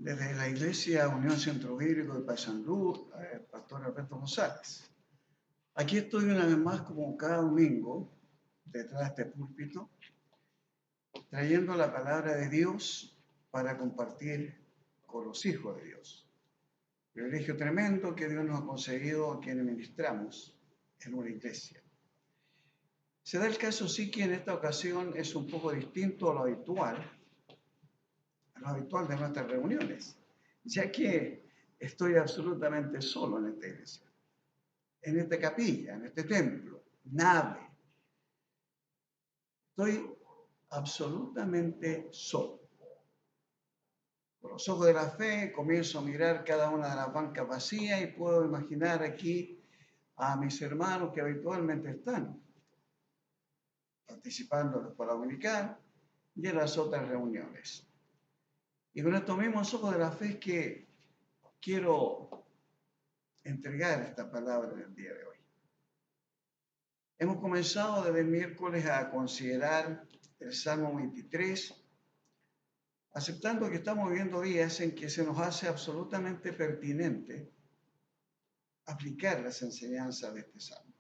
Desde la Iglesia Unión Centro Bíblico de Paysandú, Pastor Alberto González. Aquí estoy una vez más, como cada domingo, detrás de este púlpito, trayendo la palabra de Dios para compartir con los hijos de Dios. Privilegio tremendo que Dios nos ha concedido a quienes ministramos en una iglesia. Se da el caso sí que en esta ocasión es un poco distinto a lo habitual de nuestras reuniones, ya que estoy absolutamente solo en esta iglesia, en esta capilla, en este templo, nave. Estoy absolutamente solo. Con los ojos de la fe comienzo a mirar cada una de las bancas vacías y puedo imaginar aquí a mis hermanos que habitualmente están participando en la escuela dominical y en las otras reuniones. Y con estos mismos ojos de la fe es que quiero entregar esta palabra en el día de hoy. Hemos comenzado desde el miércoles a considerar el Salmo 23, aceptando que estamos viviendo días en que se nos hace absolutamente pertinente aplicar las enseñanzas de este Salmo.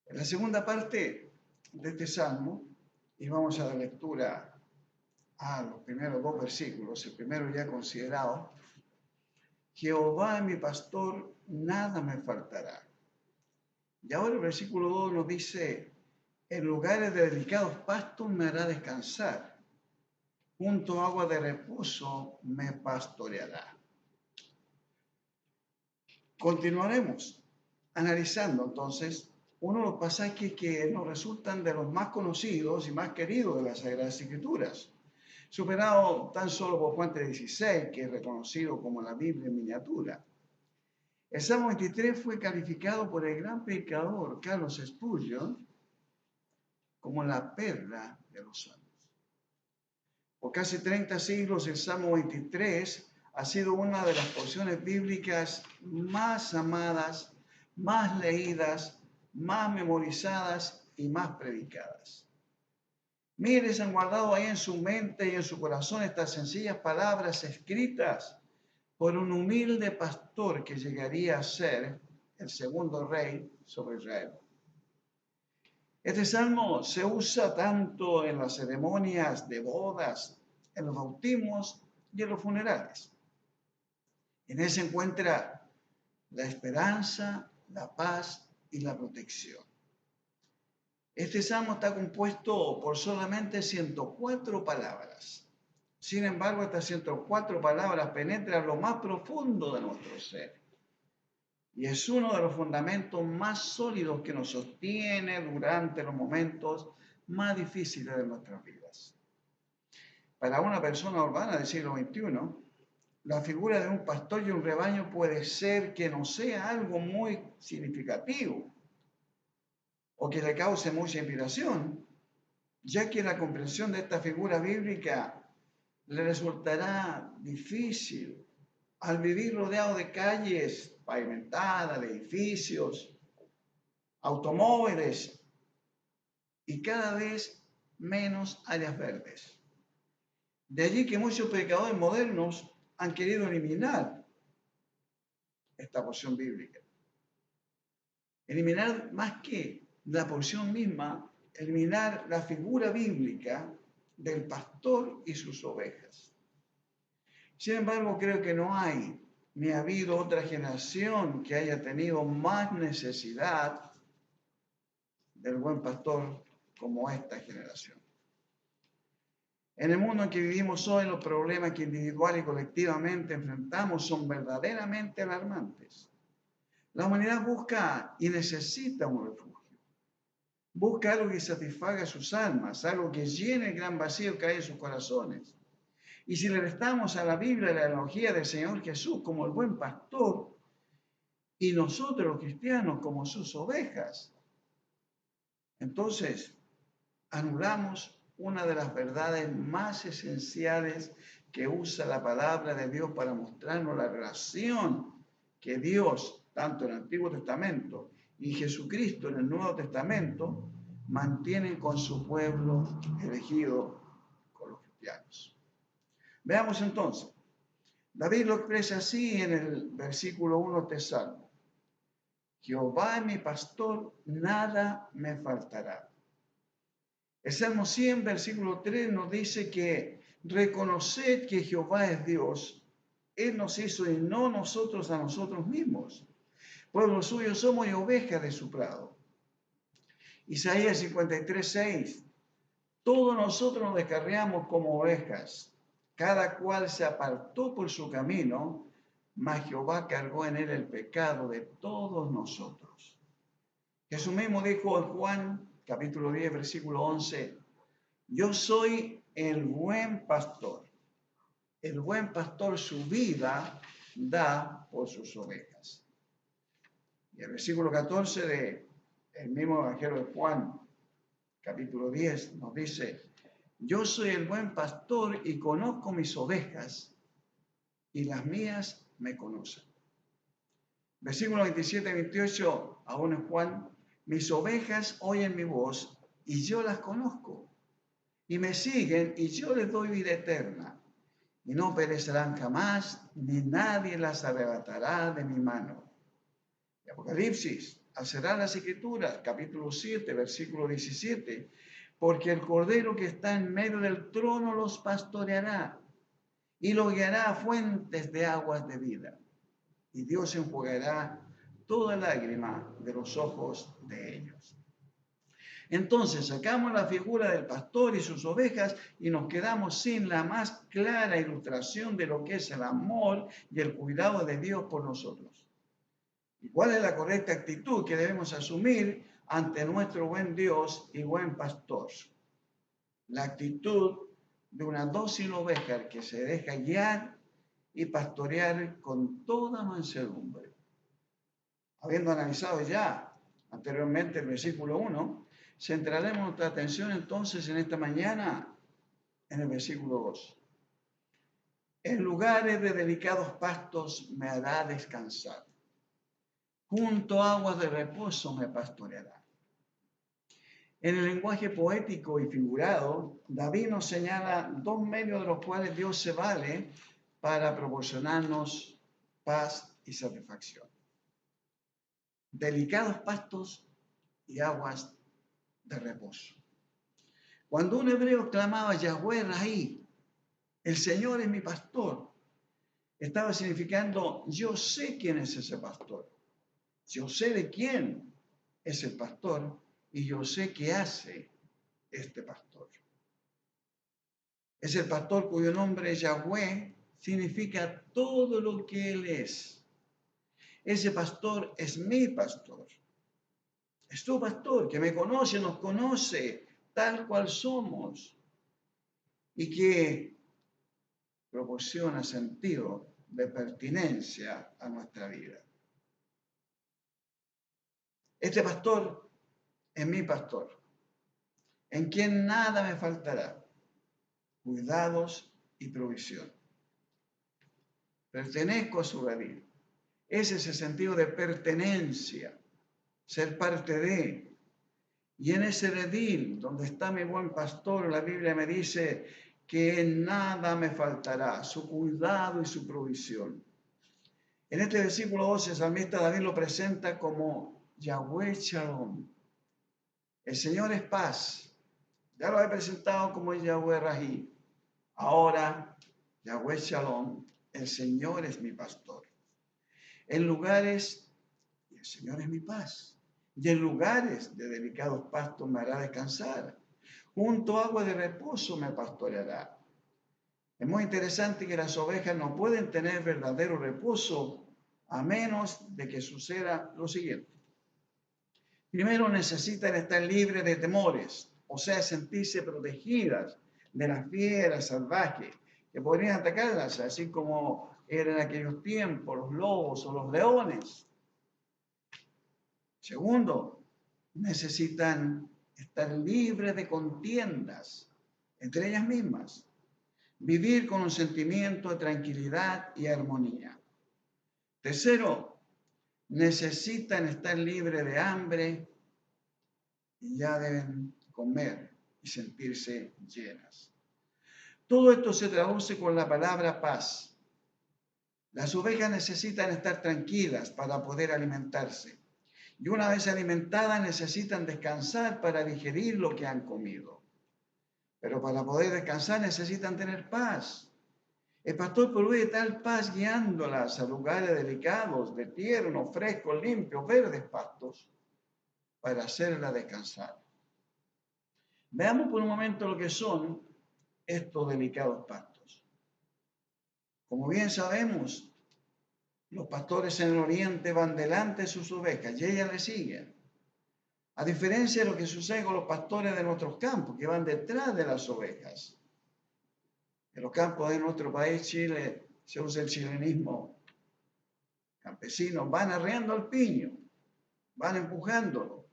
En la segunda parte de este Salmo, y vamos a dar lectura a los primeros dos versículos, el primero ya considerado: Jehová es mi pastor, nada me faltará. Y ahora el versículo 2 nos dice: en lugares de delicados pastos me hará descansar, junto a agua de reposo me pastoreará. Continuaremos analizando entonces uno de los pasajes que nos resultan de los más conocidos y más queridos de las Sagradas Escrituras, superado tan solo por Juan 3:16, que es reconocido como la Biblia en miniatura. El Salmo 23 fue calificado por el gran predicador Carlos Spurgeon como la perla de los salmos. Por casi 30 siglos el Salmo 23 ha sido una de las porciones bíblicas más amadas, más leídas, más memorizadas y más predicadas. Miles han guardado ahí en su mente y en su corazón estas sencillas palabras escritas por un humilde pastor que llegaría a ser el segundo rey sobre Israel. Este salmo se usa tanto en las ceremonias de bodas, en los bautismos y en los funerales. En él se encuentra la esperanza, la paz y la protección. Este salmo está compuesto por solamente 104 palabras. Sin embargo, estas 104 palabras penetran lo más profundo de nuestro ser. Y es uno de los fundamentos más sólidos que nos sostiene durante los momentos más difíciles de nuestras vidas. Para una persona urbana del siglo XXI, la figura de un pastor y un rebaño puede ser que no sea algo muy significativo o que le cause mucha inspiración, ya que la comprensión de esta figura bíblica le resultará difícil al vivir rodeado de calles pavimentadas, de edificios, automóviles y cada vez menos áreas verdes. De allí que muchos predicadores modernos han querido eliminar esta porción bíblica. Eliminar más que la porción misma, eliminar la figura bíblica del pastor y sus ovejas. Sin embargo, creo que no hay ni ha habido otra generación que haya tenido más necesidad del buen pastor como esta generación. En el mundo en que vivimos hoy, los problemas que individual y colectivamente enfrentamos son verdaderamente alarmantes. La humanidad busca y necesita un refugio. Busca algo que satisfaga sus almas, algo que llene el gran vacío que hay en sus corazones. Y si le restamos a la Biblia la analogía del Señor Jesús como el buen pastor y nosotros los cristianos como sus ovejas, entonces anulamos una de las verdades más esenciales que usa la palabra de Dios para mostrarnos la relación que Dios, tanto en el Antiguo Testamento y Jesucristo en el Nuevo Testamento, mantienen con su pueblo elegido, con los cristianos. Veamos entonces. David lo expresa así en el versículo 1 de Salmo. Jehová es mi pastor, nada me faltará. El Salmo 100, versículo 3 nos dice que reconoced que Jehová es Dios. Él nos hizo y no nosotros a nosotros mismos. Pueblo suyo somos y ovejas de su prado. Isaías 53, 6. Todos nosotros nos descarriamos como ovejas. Cada cual se apartó por su camino, mas Jehová cargó en él el pecado de todos nosotros. Jesús mismo dijo en Juan, capítulo 10, versículo 11, yo soy el buen pastor. El buen pastor su vida da por sus ovejas. Y el versículo 14 del mismo Evangelio de Juan, capítulo 10, nos dice, yo soy el buen pastor y conozco mis ovejas y las mías me conocen. Versículo 27 y 28, aún en Juan, mis ovejas oyen mi voz y yo las conozco y me siguen y yo les doy vida eterna y no perecerán jamás ni nadie las arrebatará de mi mano. Y Apocalipsis, al cerrar las Escrituras, capítulo 7, versículo 17, porque el Cordero que está en medio del trono los pastoreará y los guiará a fuentes de aguas de vida. Y Dios enjugará toda lágrima de los ojos de ellos. Entonces sacamos la figura del pastor y sus ovejas y nos quedamos sin la más clara ilustración de lo que es el amor y el cuidado de Dios por nosotros. ¿Y cuál es la correcta actitud que debemos asumir ante nuestro buen Dios y buen pastor? La actitud de una dócil oveja que se deja guiar y pastorear con toda mansedumbre. Habiendo analizado ya anteriormente el versículo 1, centraremos nuestra atención entonces en esta mañana en el versículo 2. En lugares de delicados pastos me hará descansar. Junto a aguas de reposo me pastoreará. En el lenguaje poético y figurado, David nos señala dos medios de los cuales Dios se vale para proporcionarnos paz y satisfacción. Delicados pastos y aguas de reposo. Cuando un hebreo clamaba Yahweh Raí, el Señor es mi pastor, estaba significando yo sé quién es ese pastor, yo sé de quién es el pastor y yo sé qué hace este pastor. Es el pastor cuyo nombre Yahweh significa todo lo que él es. Ese pastor es mi pastor. Es tu pastor que me conoce, nos conoce tal cual somos y que proporciona sentido de pertinencia a nuestra vida. Este pastor es mi pastor, en quien nada me faltará, cuidados y provisión. Pertenezco a su redil. Es ese sentido de pertenencia, ser parte de. Y en ese redil, donde está mi buen pastor, la Biblia me dice que nada me faltará, su cuidado y su provisión. En este versículo 12, el salmista David lo presenta como Yahweh Shalom. El Señor es paz. Ya lo he presentado como Yahweh Rahi. Ahora, Yahweh Shalom, el Señor es mi pastor. En lugares, y el Señor es mi paz. Y en lugares de delicados pastos me hará descansar. Junto a agua de reposo me pastoreará. Es muy interesante que las ovejas no pueden tener verdadero reposo a menos de que suceda lo siguiente. Primero necesitan estar libres de temores, o sea, sentirse protegidas de las fieras salvajes que podrían atacarlas, así como eran en aquellos tiempos los lobos o los leones. Segundo, necesitan estar libres de contiendas entre ellas mismas, vivir con un sentimiento de tranquilidad y armonía. Tercero, necesitan estar libres de hambre y ya deben comer y sentirse llenas. Todo esto se traduce con la palabra paz. Las ovejas necesitan estar tranquilas para poder alimentarse. Y una vez alimentadas necesitan descansar para digerir lo que han comido. Pero para poder descansar necesitan tener paz. El pastor provee tal paz guiándolas a lugares delicados, de tiernos, frescos, limpios, verdes pastos, para hacerla descansar. Veamos por un momento lo que son estos delicados pastos. Como bien sabemos, los pastores en el oriente van delante de sus ovejas y ellas le siguen. A diferencia de lo que sucede con los pastores de nuestros campos, que van detrás de las ovejas. En los campos de nuestro país, Chile, se usa el chilenismo campesino, van arreando al piño, van empujándolo.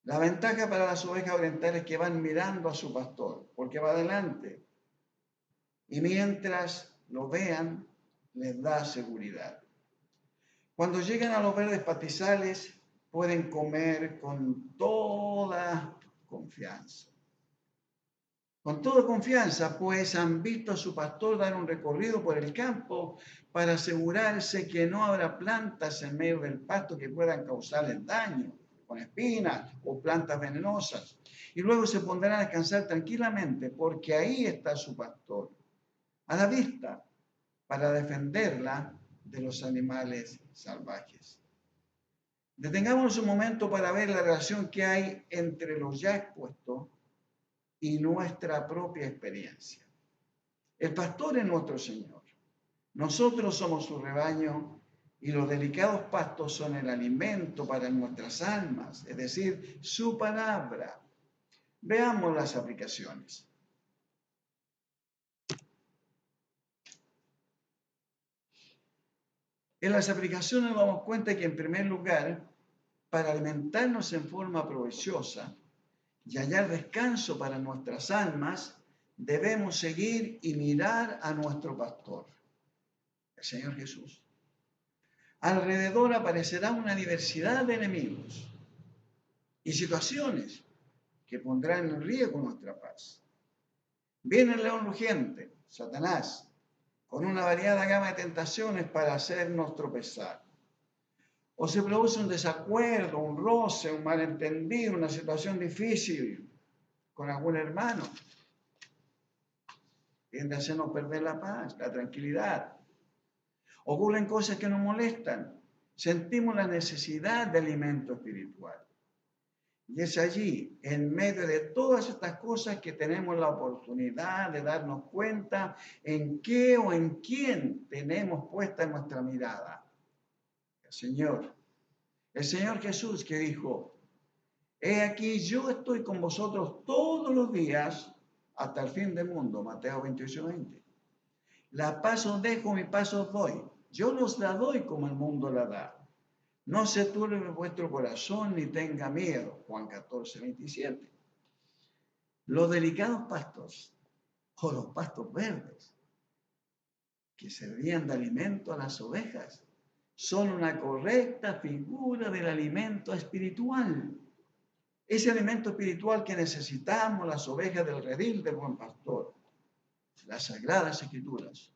La ventaja para las ovejas orientales es que van mirando a su pastor, porque va adelante. Y mientras lo vean, les da seguridad. Cuando llegan a los verdes pastizales, pueden comer con toda confianza. Con toda confianza, pues han visto a su pastor dar un recorrido por el campo para asegurarse que no habrá plantas en medio del pasto que puedan causarles daño, con espinas o plantas venenosas. Y luego se pondrán a descansar tranquilamente, porque ahí está su pastor, a la vista, para defenderla de los animales salvajes. Detengámonos un momento para ver la relación que hay entre los ya expuestos y nuestra propia experiencia. El pastor es nuestro Señor. Nosotros somos su rebaño y los delicados pastos son el alimento para nuestras almas, es decir, su palabra. Veamos las aplicaciones. En las aplicaciones nos damos cuenta que, en primer lugar, para alimentarnos en forma provechosa y hallar descanso para nuestras almas, debemos seguir y mirar a nuestro pastor, el Señor Jesús. Alrededor aparecerá una diversidad de enemigos y situaciones que pondrán en riesgo nuestra paz. Viene el león rugiente, Satanás, con una variada gama de tentaciones para hacernos tropezar. O se produce un desacuerdo, un roce, un malentendido, una situación difícil con algún hermano. Tiende a hacernos perder la paz, la tranquilidad. Ocurren cosas que nos molestan. Sentimos la necesidad de alimento espiritual. Y es allí, en medio de todas estas cosas, que tenemos la oportunidad de darnos cuenta en qué o en quién tenemos puesta nuestra mirada. El Señor Jesús, que dijo: he aquí, yo estoy con vosotros todos los días hasta el fin del mundo. Mateo 28:20. La paz os dejo, mi paz os doy. Yo os la doy como el mundo la da. No se turbe vuestro corazón ni tenga miedo. Juan 14:27. Los delicados pastos, o los pastos verdes, que servían de alimento a las ovejas, son una correcta figura del alimento espiritual. Ese alimento espiritual que necesitamos las ovejas del redil del buen pastor. Las Sagradas Escrituras,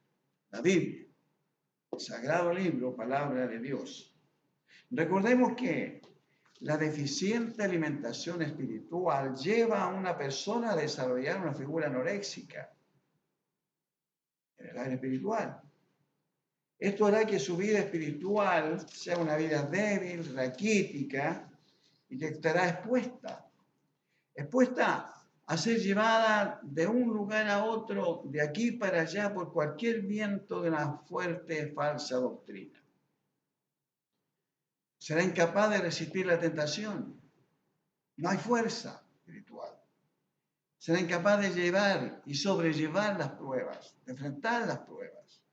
la Biblia, el sagrado libro, palabra de Dios. Recordemos que la deficiente alimentación espiritual lleva a una persona a desarrollar una figura anoréxica en el área espiritual. Esto hará que su vida espiritual sea una vida débil, raquítica, y que estará expuesta a ser llevada de un lugar a otro, de aquí para allá, por cualquier viento de una fuerte falsa doctrina. Será incapaz de resistir la tentación. No hay fuerza espiritual. Será incapaz de llevar y sobrellevar las pruebas, de enfrentar las pruebas.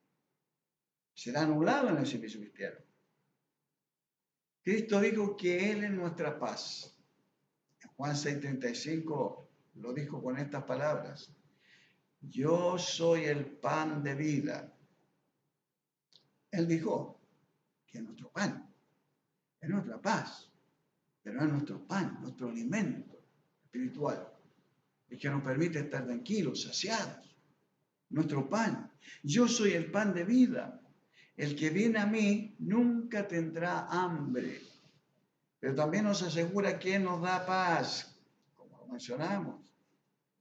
Será anulado en el servicio cristiano. Cristo dijo que Él es nuestra paz. En Juan 6:35 lo dijo con estas palabras: yo soy el pan de vida. Él dijo que es nuestro pan, es nuestra paz, pero es nuestro pan, nuestro alimento espiritual, y que nos permite estar tranquilos, saciados. nuestro pan. Yo soy el pan de vida. El que viene a mí nunca tendrá hambre. Pero también nos asegura que Él nos da paz, como lo mencionamos.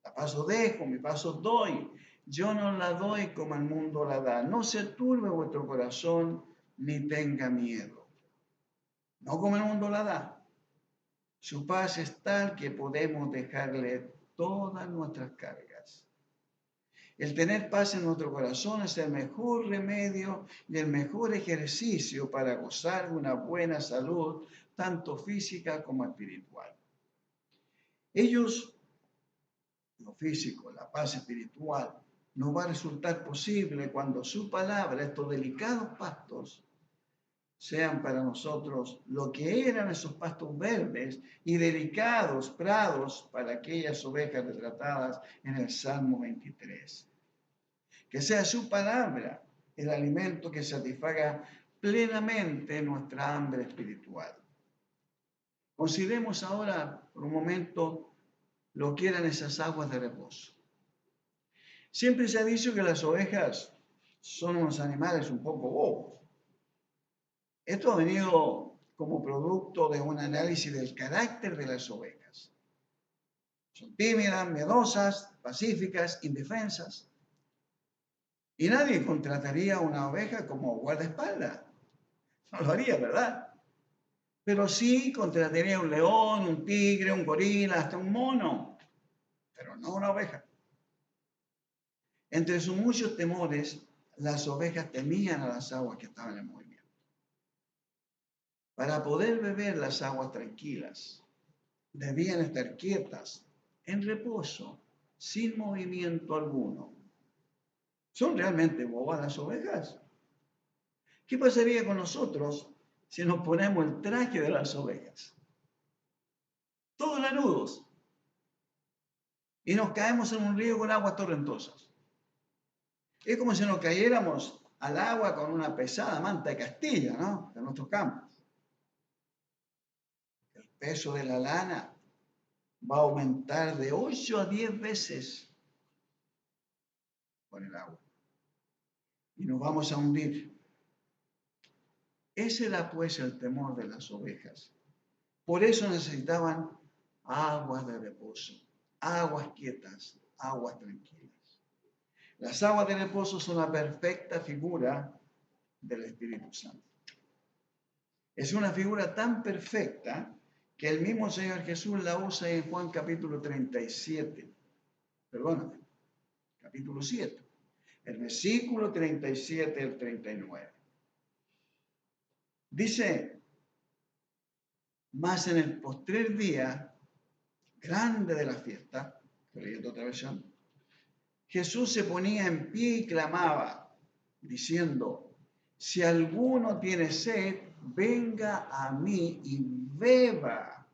La paz os dejo, mi paz os doy. Yo no la doy como el mundo la da. No se turbe vuestro corazón ni tenga miedo. No como el mundo la da. Su paz es tal que podemos dejarle todas nuestras cargas. El tener paz en nuestro corazón es el mejor remedio y el mejor ejercicio para gozar de una buena salud, tanto física como espiritual. Lo físico, la paz espiritual, nos va a resultar posible cuando su palabra, estos delicados pastos, sean para nosotros lo que eran esos pastos verdes y delicados prados para aquellas ovejas retratadas en el Salmo 23. Que sea su palabra el alimento que satisfaga plenamente nuestra hambre espiritual. Consideremos ahora por un momento lo que eran esas aguas de reposo. Siempre se ha dicho que las ovejas son unos animales un poco bobos. Esto ha venido como producto de un análisis del carácter de las ovejas. Son tímidas, miedosas, pacíficas, indefensas. Y nadie contrataría a una oveja como guardaespaldas. No lo haría, ¿verdad? Pero sí contrataría un león, un tigre, un gorila, hasta un mono. Pero no una oveja. Entre sus muchos temores, las ovejas temían a las aguas que estaban en movimiento. Para poder beber las aguas tranquilas, debían estar quietas, en reposo, sin movimiento alguno. ¿Son realmente bobas las ovejas? ¿Qué pasaría con nosotros si nos ponemos el traje de las ovejas? Todos lanudos. Y nos caemos en un río con aguas torrentosas. Es como si nos cayéramos al agua con una pesada manta de Castilla, ¿no? De nuestros campos. El peso de la lana va a aumentar de 8 a 10 veces con el agua. Y nos vamos a hundir. Ese era pues el temor de las ovejas. Por eso necesitaban aguas de reposo, aguas quietas, aguas tranquilas. Las aguas de reposo son la perfecta figura del Espíritu Santo. Es una figura tan perfecta que el mismo Señor Jesús la usa en Juan capítulo 37. Perdóname, capítulo 7. El versículo 37 al 39. Dice, mas en el postrer día grande de la fiesta, estoy leyendo otra versión, Jesús se ponía en pie y clamaba, diciendo, si alguno tiene sed, venga a mí y beba.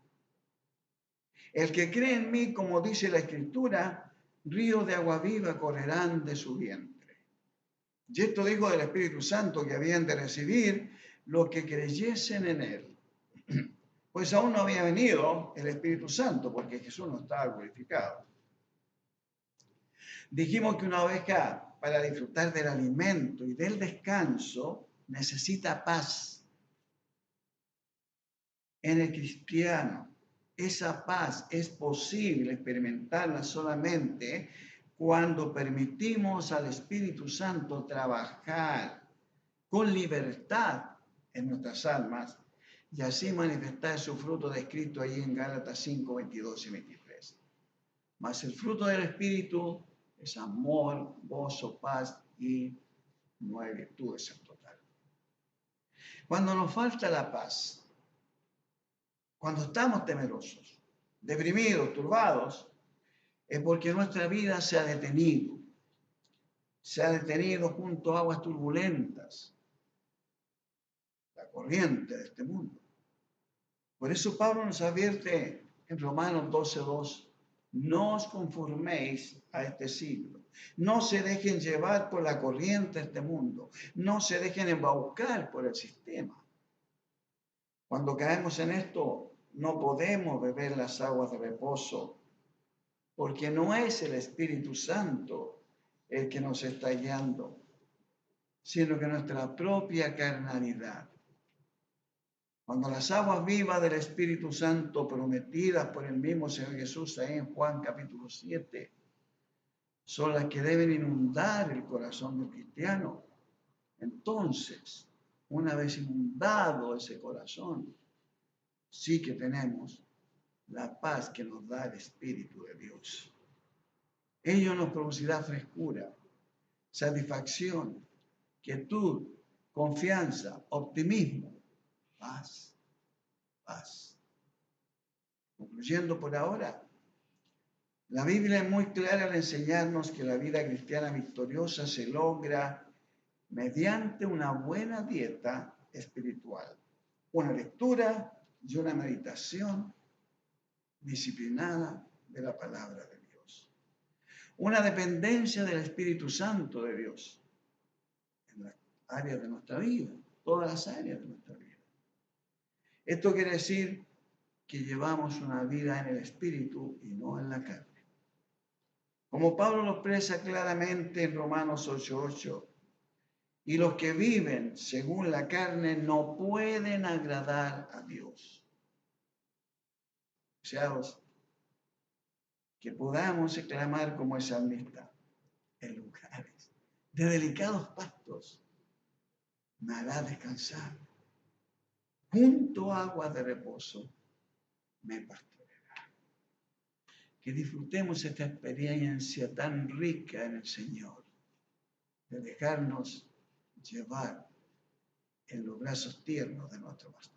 El que cree en mí, como dice la Escritura, ríos de agua viva correrán de su vientre. Y esto dijo del Espíritu Santo que habían de recibir los que creyesen en él. Pues aún no había venido el Espíritu Santo, porque Jesús no estaba glorificado. Dijimos que una oveja, para disfrutar del alimento y del descanso, necesita paz. En el cristiano, esa paz es posible experimentarla solamente cuando permitimos al Espíritu Santo trabajar con libertad en nuestras almas y así manifestar su fruto descrito ahí en Gálatas 5, 22 y 23. Mas el fruto del Espíritu es amor, gozo, paz y 9 virtudes en total. Cuando nos falta la paz, cuando estamos temerosos, deprimidos, turbados, es porque nuestra vida se ha detenido junto a aguas turbulentas, la corriente de este mundo. Por eso Pablo nos advierte en Romanos 12:2, no os conforméis a este siglo, no se dejen llevar por la corriente de este mundo, no se dejen embaucar por el sistema. Cuando caemos en esto, no podemos beber las aguas de reposo, porque no es el Espíritu Santo el que nos está guiando, sino que nuestra propia carnalidad. Cuando las aguas vivas del Espíritu Santo prometidas por el mismo Señor Jesús ahí en Juan capítulo 7 son las que deben inundar el corazón del cristiano, entonces, una vez inundado ese corazón, sí que tenemos la paz que nos da el Espíritu de Dios. Ello nos producirá frescura, satisfacción, quietud, confianza, optimismo, paz, paz. Concluyendo por ahora, la Biblia es muy clara al enseñarnos que la vida cristiana victoriosa se logra mediante una buena dieta espiritual, una lectura y una meditación disciplinada de la palabra de Dios, una dependencia del Espíritu Santo de Dios en las áreas de nuestra vida, todas las áreas de nuestra vida. Esto quiere decir que llevamos una vida en el Espíritu y no en la carne. Como Pablo lo expresa claramente en Romanos 8:8, y los que viven según la carne no pueden agradar a Dios. Deseados que podamos exclamar como el salmista, en lugares de delicados pastos me hará descansar, junto a aguas de reposo me pastoreará. Que disfrutemos esta experiencia tan rica en el Señor, de dejarnos llevar en los brazos tiernos de nuestro pastor.